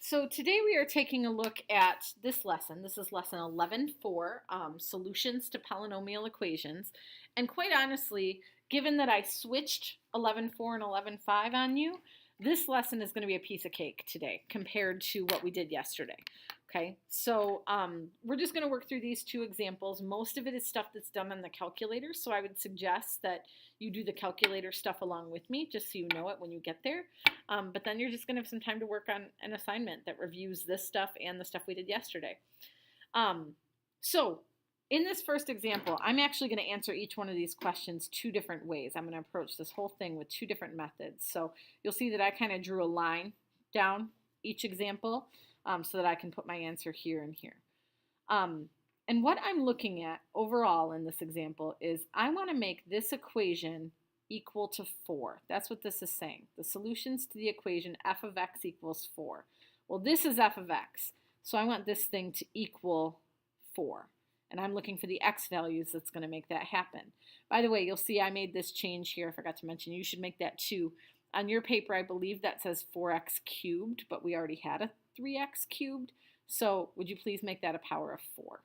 So today we are taking a look at this lesson. This is lesson 11.4, solutions to polynomial equations. And quite honestly, given that I switched 11.4 and 11.5 on you, this lesson is going to be a piece of cake today compared to what we did yesterday. Okay, so we're just going to work through these two examples. Most of it is stuff that's done on the calculator, so I would suggest that you do the calculator stuff along with me, just so you know it when you get there. But then you're just going to have some time to work on an assignment that reviews this stuff and the stuff we did yesterday. So in this first example, I'm actually going to answer each one of these questions two different ways. I'm going to approach this whole thing with two different methods. So you'll see that I kind of drew a line down each example so that I can put my answer here and here. And what I'm looking at overall in this example is I want to make this equation equal to 4. That's what this is saying. The solutions to the equation f of x equals 4. Well, this is f of x, so I want this thing to equal 4. And I'm looking for the x values that's going to make that happen. By the way, you'll see I made this change here. I forgot to mention you should make that too. On your paper, I believe that says 4x cubed, but we already had a 3x cubed. So would you please make that a power of 4?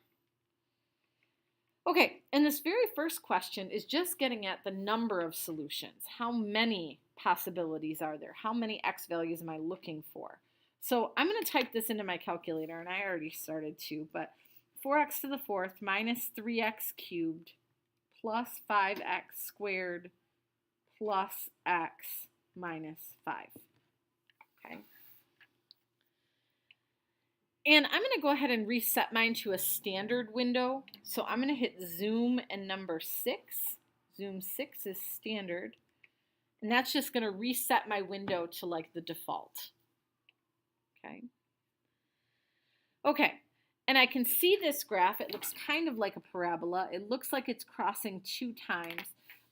Okay, and this very first question is just getting at the number of solutions. How many possibilities are there? How many x values am I looking for? So I'm going to type this into my calculator, and I already started to, but 4x to the fourth minus 3x cubed plus 5x squared plus x minus 5. Okay. And I'm going to go ahead and reset mine to a standard window. So I'm going to hit zoom and number 6. Zoom 6 is standard. And that's just going to reset my window to like the default. Okay. Okay. And I can see this graph. It looks kind of like a parabola. It looks like it's crossing 2 times.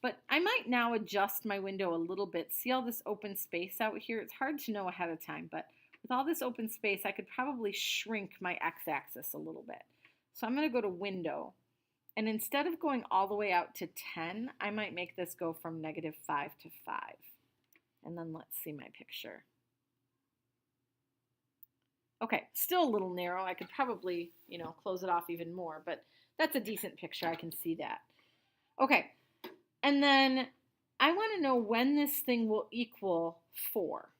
But I might now adjust my window a little bit. See all this open space out here? It's hard to know ahead of time, but with all this open space, I could probably shrink my x-axis a little bit. So I'm going to go to Window, and instead of going all the way out to 10, I might make this go from -5 to 5. And then let's see my picture. Okay, still a little narrow. I could probably, close it off even more, but that's a decent picture. I can see that. Okay, and then I want to know when this thing will equal 4.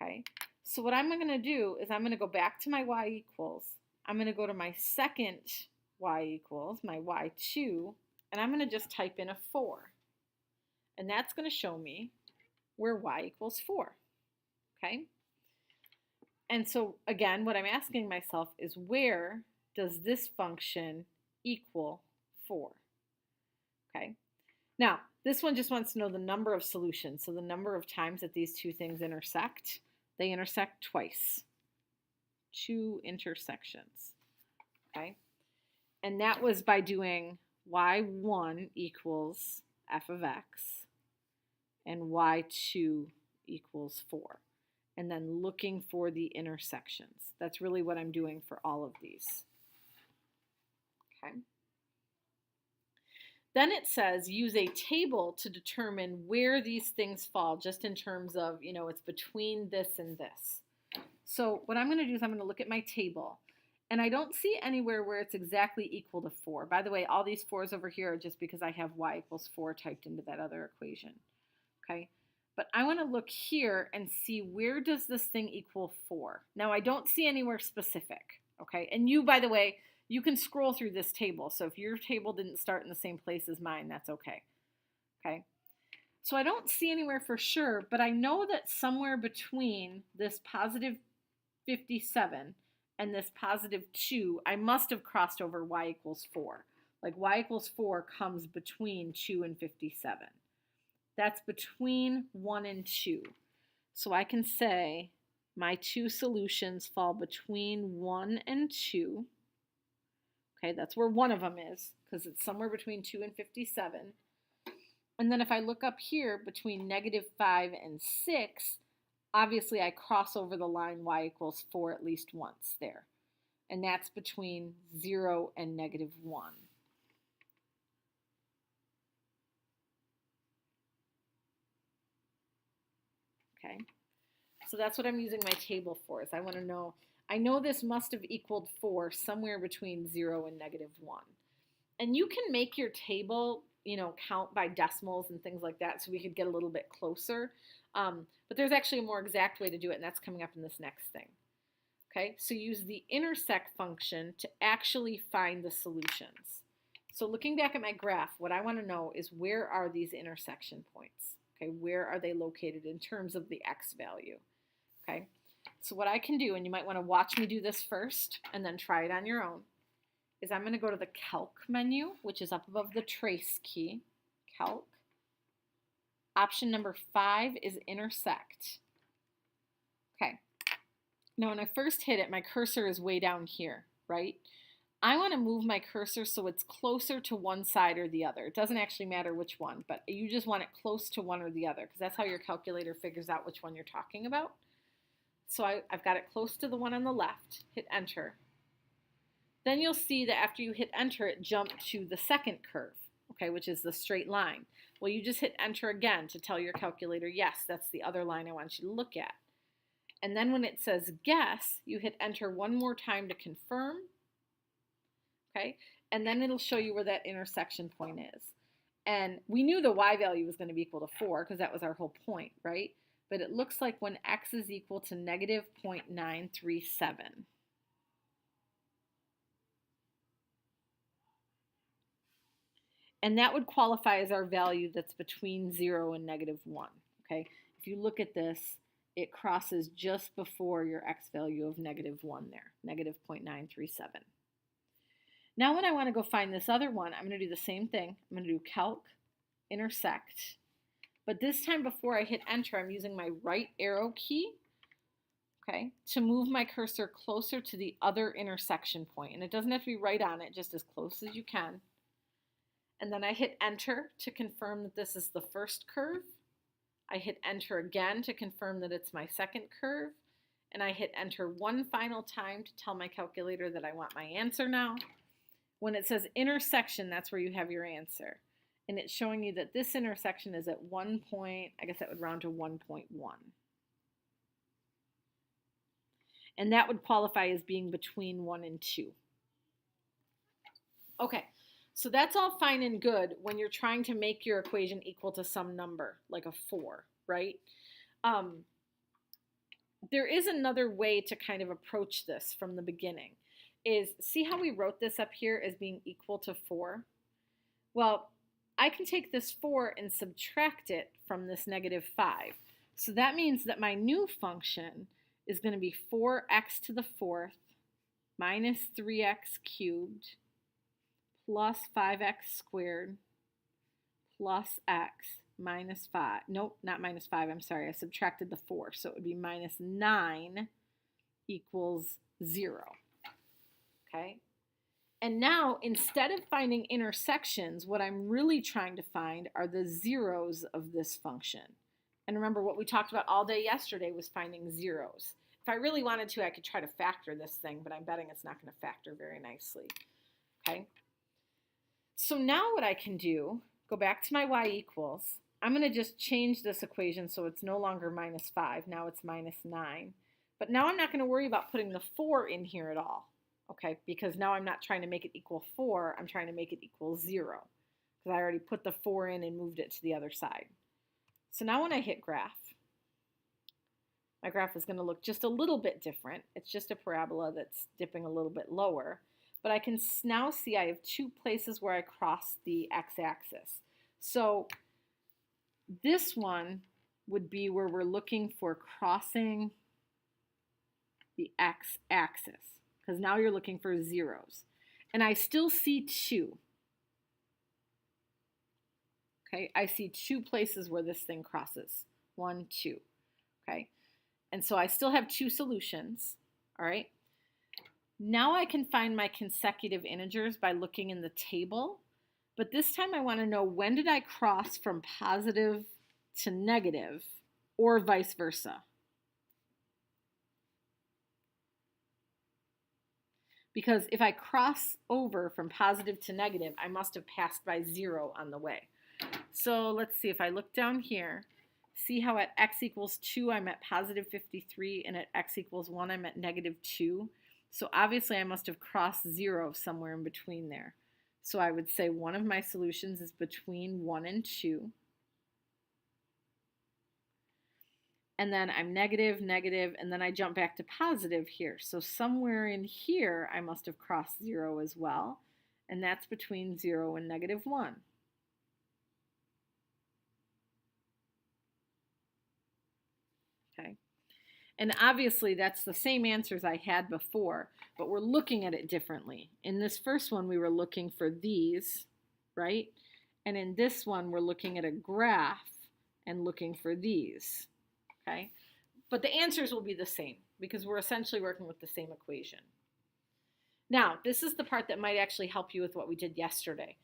Okay. So what I'm going to do is I'm going to go back to my y equals. I'm going to go to my second y equals, my y2, and I'm going to just type in a 4. And that's going to show me where y equals 4. Okay? And so again, what I'm asking myself is where does this function equal 4? Okay? Now, this one just wants to know the number of solutions, so the number of times that these two things intersect. They intersect twice. 2 intersections. Okay? And that was by doing y1 equals f of x and y2 equals 4. And then looking for the intersections. That's really what I'm doing for all of these. Okay? Then it says use a table to determine where these things fall, just in terms of, it's between this and this. So what I'm going to do is I'm going to look at my table, and I don't see anywhere where it's exactly equal to 4. By the way, all these 4's over here are just because I have y equals 4 typed into that other equation. Okay? But I want to look here and see where does this thing equal 4. Now, I don't see anywhere specific. Okay? And you, by the way, you can scroll through this table, so if your table didn't start in the same place as mine, that's okay. Okay? So I don't see anywhere for sure, but I know that somewhere between this positive 57 and this positive 2, I must have crossed over y equals 4. Like y equals 4 comes between 2 and 57. That's between 1 and 2. So I can say my two solutions fall between 1 and 2. Okay, that's where one of them is, because it's somewhere between 2 and 57. And then if I look up here between -5 and 6, obviously I cross over the line y equals 4 at least once there. And that's between 0 and -1. Okay, So that's what I'm using my table for, is I want to know, I know this must have equaled 4 somewhere between 0 and -1. And you can make your table, count by decimals and things like that so we could get a little bit closer. But there's actually a more exact way to do it, and that's coming up in this next thing. Okay, so use the intersect function to actually find the solutions. So looking back at my graph, what I want to know is where are these intersection points? Okay, where are they located in terms of the x value? Okay, so what I can do, and you might want to watch me do this first and then try it on your own, is I'm going to go to the Calc menu, which is up above the Trace key, Calc. Option number 5 is Intersect. Okay. Now when I first hit it, my cursor is way down here, right? I want to move my cursor so it's closer to one side or the other. It doesn't actually matter which one, but you just want it close to one or the other because that's how your calculator figures out which one you're talking about. So I've got it close to the one on the left. Hit Enter. Then you'll see that after you hit Enter, it jumped to the second curve, okay, which is the straight line. Well, you just hit Enter again to tell your calculator, yes, that's the other line I want you to look at. And then when it says guess, you hit Enter one more time to confirm, okay, and then it'll show you where that intersection point is. And we knew the y value was going to be equal to 4 because that was our whole point, right? But it looks like when x is equal to -0.937. And that would qualify as our value that's between 0 and -1, okay? If you look at this, it crosses just before your x value of -1 there, -0.937. Now when I want to go find this other one, I'm going to do the same thing. I'm going to do Calc, Intersect. But this time before I hit Enter, I'm using my right arrow key, okay, to move my cursor closer to the other intersection point. And it doesn't have to be right on it, just as close as you can. And then I hit Enter to confirm that this is the first curve. I hit Enter again to confirm that it's my second curve. And I hit Enter one final time to tell my calculator that I want my answer now. When it says intersection, that's where you have your answer. And it's showing you that this intersection is at 1 point, I guess that would round to 1.1. And that would qualify as being between 1 and 2. Okay, so that's all fine and good when you're trying to make your equation equal to some number, like a 4, right? There is another way to kind of approach this from the beginning. Is see how we wrote this up here as being equal to 4? Well, I can take this 4 and subtract it from this -5. So that means that my new function is going to be 4x to the 4th minus 3x cubed plus 5x squared plus x minus 5. Nope, not minus 5. I'm sorry. I subtracted the 4. So it would be minus 9 equals 0. Okay? And now, instead of finding intersections, what I'm really trying to find are the zeros of this function. And remember, what we talked about all day yesterday was finding zeros. If I really wanted to, I could try to factor this thing, but I'm betting it's not going to factor very nicely. Okay? So now what I can do, go back to my y equals. I'm going to just change this equation so it's no longer -5. Now it's -9. But now I'm not going to worry about putting the 4 in here at all. Okay, because now I'm not trying to make it equal 4, I'm trying to make it equal 0. Because I already put the 4 in and moved it to the other side. So now when I hit graph, my graph is going to look just a little bit different. It's just a parabola that's dipping a little bit lower. But I can now see I have 2 places where I cross the x-axis. So this one would be where we're looking for crossing the x-axis. Because now you're looking for zeros. And I still see 2. Okay, I see 2 places where this thing crosses. 1, 2. Okay, and so I still have 2 solutions. All right. Now I can find my consecutive integers by looking in the table. But this time I want to know, when did I cross from positive to negative or vice versa? Because if I cross over from positive to negative, I must have passed by 0 on the way. So let's see, if I look down here, See how at x equals 2, I'm at positive 53, and at x equals 1, I'm at negative 2. So obviously I must have crossed 0 somewhere in between there. So I would say one of my solutions is between 1 and 2. And then I'm negative, negative, and then I jump back to positive here. So somewhere in here, I must have crossed 0 as well, and that's between 0 and negative 1. Okay, and obviously that's the same answers I had before, but we're looking at it differently. In this first one, we were looking for these, right? And in this one, we're looking at a graph and looking for these. Okay, but the answers will be the same because we're essentially working with the same equation. Now, this is the part that might actually help you with what we did yesterday.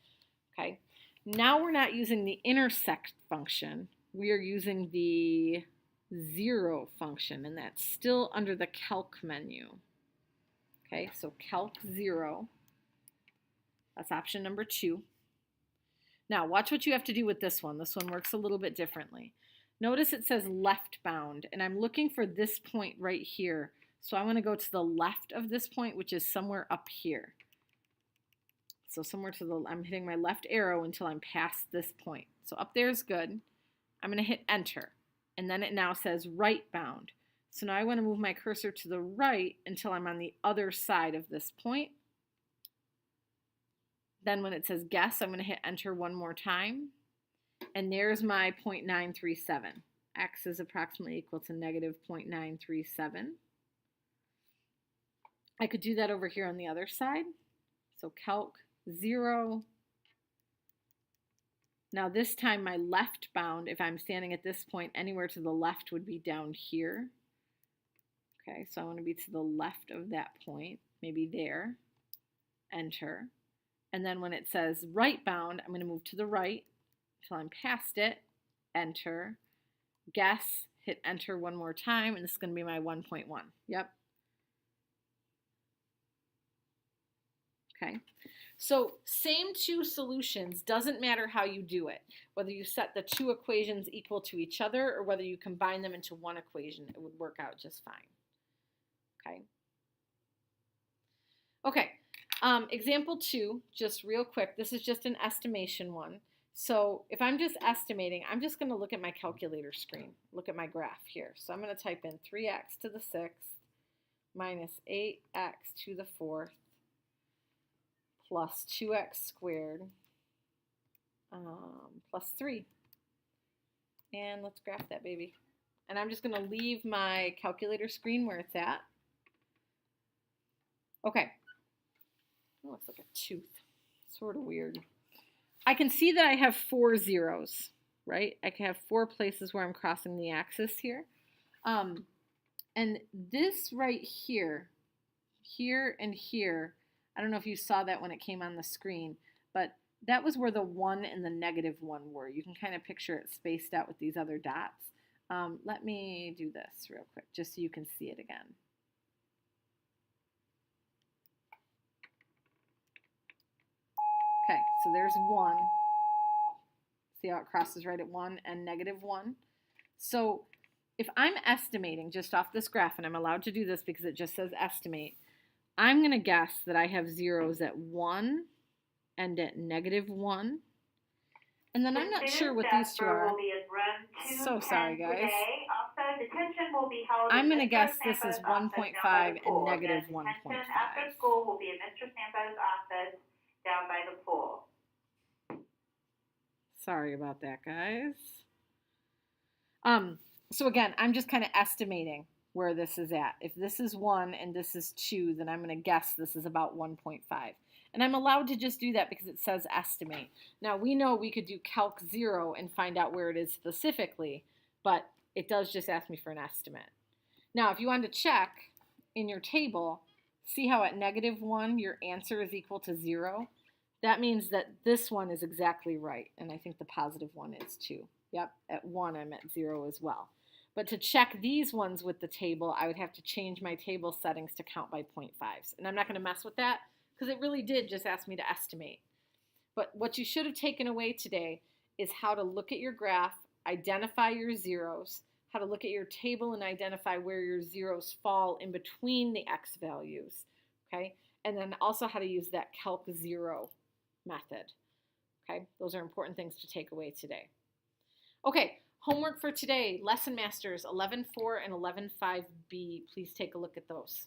Okay, now we're not using the intersect function. We are using the zero function, and that's still under the calc menu. Okay, so calc 0. That's option number 2. Now, watch what you have to do with this one. This one works a little bit differently. Notice it says left bound, and I'm looking for this point right here. So I want to go to the left of this point, which is somewhere up here. So somewhere to the, I'm hitting my left arrow until I'm past this point. So up there is good. I'm going to hit enter, and then it now says right bound. So now I want to move my cursor to the right until I'm on the other side of this point. Then when it says guess, I'm going to hit enter one more time. And there's my 0.937. X is approximately equal to negative 0.937. I could do that over here on the other side. So calc 0. Now this time my left bound, if I'm standing at this point, anywhere to the left would be down here. Okay, so I want to be to the left of that point, maybe there. Enter. And then when it says right bound, I'm going to move to the right until I'm past it, enter, guess, hit enter one more time, and this is going to be my 1.1. Yep. Okay, so same two solutions, doesn't matter how you do it. Whether you set the two equations equal to each other or whether you combine them into one equation, it would work out just fine. Okay. Okay, example 2, just real quick, this is just an estimation one. So if I'm just estimating, I'm just going to look at my calculator screen, look at my graph here. So I'm going to type in 3x to the 6th minus 8x to the 4th plus 2x squared plus 3. And let's graph that baby. And I'm just going to leave my calculator screen where it's at. Okay. It looks like a tooth. Sort of weird. I can see that I have 4 zeros, right? I can have 4 places where I'm crossing the axis here. And this right here, here and here, I don't know if you saw that when it came on the screen, but that was where the 1 and the negative 1 were. You can kind of picture it spaced out with these other dots. Let me do this real quick, just so you can see it again. Okay, so there's 1. See how it crosses right at 1 and negative 1? So if I'm estimating just off this graph, and I'm allowed to do this because it just says estimate, I'm going to guess that I have zeros at 1 and at negative 1. And then I'm not sure what these two are. So sorry, guys. I'm going to guess this is 1.5 and negative 1.5. After school will be in Mr. Sambo's office down by the pool. Sorry about that, guys. So again, I'm just kind of estimating where this is at. If this is 1 and this is 2, then I'm going to guess this is about 1.5. And I'm allowed to just do that because it says estimate. Now, we know we could do calc 0 and find out where it is specifically, but it does just ask me for an estimate. Now, if you want to check in your table, see how at negative 1 your answer is equal to 0? That means that this one is exactly right, and I think the positive one is too. Yep, at 1 I'm at 0 as well. But to check these ones with the table, I would have to change my table settings to count by 0.5s. And I'm not going to mess with that because it really did just ask me to estimate. But what you should have taken away today is how to look at your graph, identify your zeros, how to look at your table and identify where your zeros fall in between the x values, okay? And then also how to use that calc zero method, okay? Those are important things to take away today. Okay, homework for today, Lesson Masters 11.4 and 11.5b. Please take a look at those.